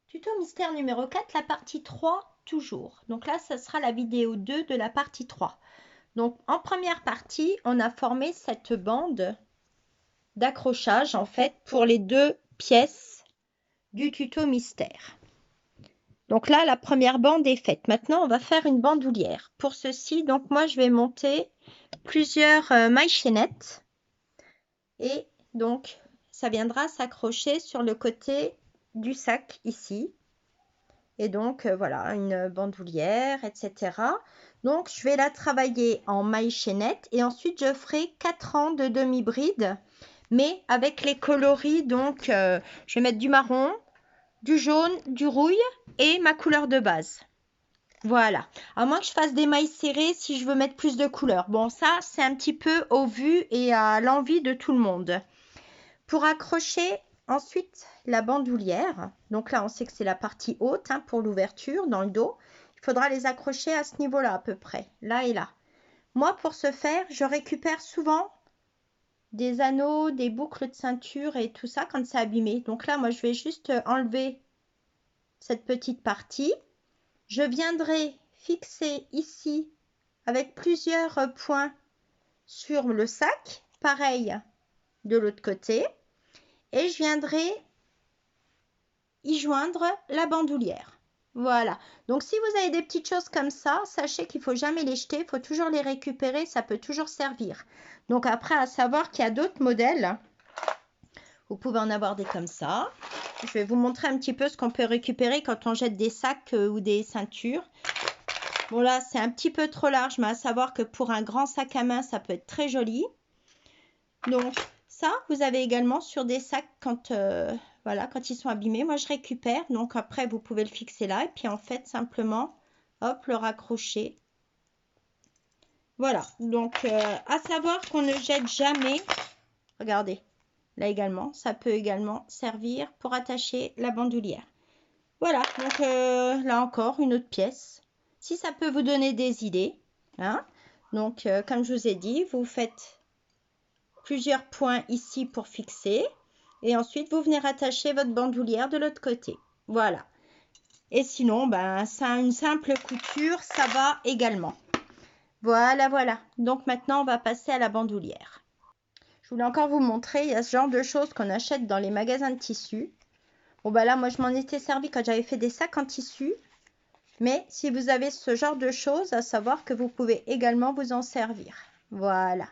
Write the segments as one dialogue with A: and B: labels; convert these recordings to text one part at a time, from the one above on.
A: Tuto mystère numéro 4, la partie 3, toujours. Donc là, ce sera la vidéo 2 de la partie 3. Donc en première partie, on a formé cette bande d'accrochage en fait pour les deux pièces du tuto mystère. Donc là, la première bande est faite. Maintenant, on va faire une bandoulière. Pour ceci, donc moi, je vais monter plusieurs mailles chaînettes. Et donc, ça viendra s'accrocher sur le côté du sac ici. Et donc, voilà, une bandoulière, etc. Donc, je vais la travailler en maille chaînette. Et ensuite, je ferai 4 rangs de demi-bride. Mais avec les coloris, donc, je vais mettre du marron, du jaune, du rouille et ma couleur de base. Voilà. À moins que je fasse des mailles serrées si je veux mettre plus de couleurs. Bon, ça, c'est un petit peu au vu et à l'envie de tout le monde. Pour accrocher ensuite la bandoulière, donc là on sait que c'est la partie haute hein, pour l'ouverture dans le dos, il faudra les accrocher à ce niveau-là à peu près, là et là. Moi pour ce faire, je récupère souvent des anneaux, des boucles de ceinture et tout ça quand c'est abîmé. Donc là moi je vais juste enlever cette petite partie. Je viendrai fixer ici avec plusieurs points sur le sac, pareil de l'autre côté. Et je viendrai y joindre la bandoulière. Voilà. Donc si vous avez des petites choses comme ça, sachez qu'il ne faut jamais les jeter, il faut toujours les récupérer, ça peut toujours servir. Donc après, à savoir qu'il y a d'autres modèles. Vous pouvez en avoir des comme ça. Je vais vous montrer un petit peu ce qu'on peut récupérer quand on jette des sacs ou des ceintures. Bon là, c'est un petit peu trop large, mais à savoir que pour un grand sac à main, ça peut être très joli. Donc ça, vous avez également sur des sacs quand, voilà, quand ils sont abîmés. Moi, je récupère. Donc après, vous pouvez le fixer là. Et puis en fait, simplement, hop, le raccrocher. Voilà. Donc, à savoir qu'on ne jette jamais. Regardez, là également, ça peut également servir pour attacher la bandoulière. Voilà. Donc là encore, une autre pièce. Si ça peut vous donner des idées. Hein. Donc, comme je vous ai dit, vous faites plusieurs points ici pour fixer et ensuite vous venez rattacher votre bandoulière de l'autre côté. Voilà. Et sinon, ben, ça a une simple couture, ça va également. Voilà, voilà. Donc maintenant, on va passer à la bandoulière. Je voulais encore vous montrer, il y a ce genre de choses qu'on achète dans les magasins de tissus. Bon, ben là, moi, je m'en étais servi quand j'avais fait des sacs en tissu. Mais si vous avez ce genre de choses, à savoir que vous pouvez également vous en servir. Voilà.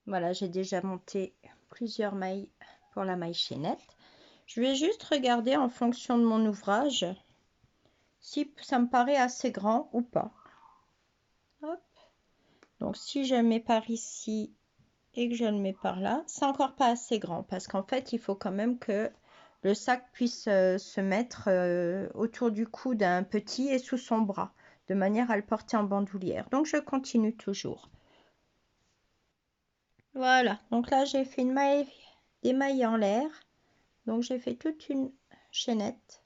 A: Voilà, j'ai déjà monté plusieurs mailles pour la maille chaînette. Je vais juste regarder en fonction de mon ouvrage si ça me paraît assez grand ou pas. Hop. Donc si je le mets par ici et que je le mets par là, c'est encore pas assez grand parce qu'en fait il faut quand même que le sac puisse se mettre autour du cou d'un petit et sous son bras de manière à le porter en bandoulière. Donc je continue toujours. Voilà, donc là j'ai fait une maille, des mailles en l'air. Donc j'ai fait toute une chaînette.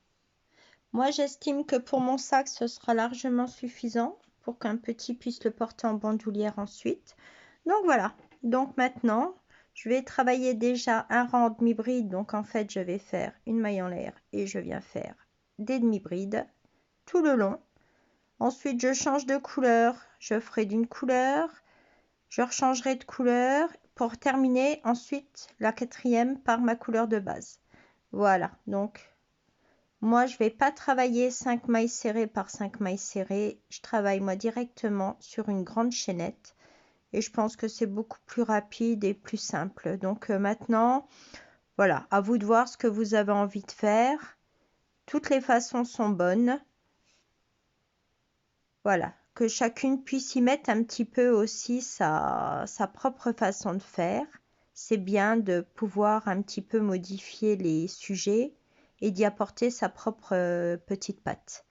A: Moi j'estime que pour mon sac ce sera largement suffisant pour qu'un petit puisse le porter en bandoulière ensuite. Donc voilà. Donc maintenant je vais travailler déjà un rang en demi-bride. Donc en fait je vais faire une maille en l'air et je viens faire des demi-brides tout le long. Ensuite je change de couleur. Je ferai d'une couleur. Je rechangerai de couleur pour terminer ensuite la quatrième par ma couleur de base. Voilà, donc moi je vais pas travailler 5 mailles serrées par 5 mailles serrées. Je travaille moi directement sur une grande chaînette et je pense que c'est beaucoup plus rapide et plus simple. Donc maintenant, voilà, à vous de voir ce que vous avez envie de faire. Toutes les façons sont bonnes. Voilà, que chacune puisse y mettre un petit peu aussi sa propre façon de faire. C'est bien de pouvoir un petit peu modifier les sujets et d'y apporter sa propre petite patte.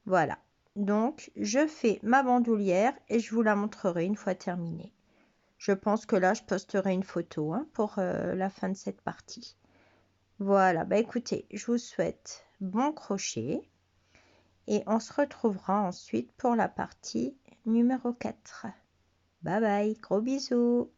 A: Voilà, donc je fais ma bandoulière et je vous la montrerai une fois terminée. Je pense que là, je posterai une photo hein, pour la fin de cette partie. Voilà, bah écoutez, je vous souhaite bon crochet. Et on se retrouvera ensuite pour la partie numéro 4. Bye bye, gros bisous.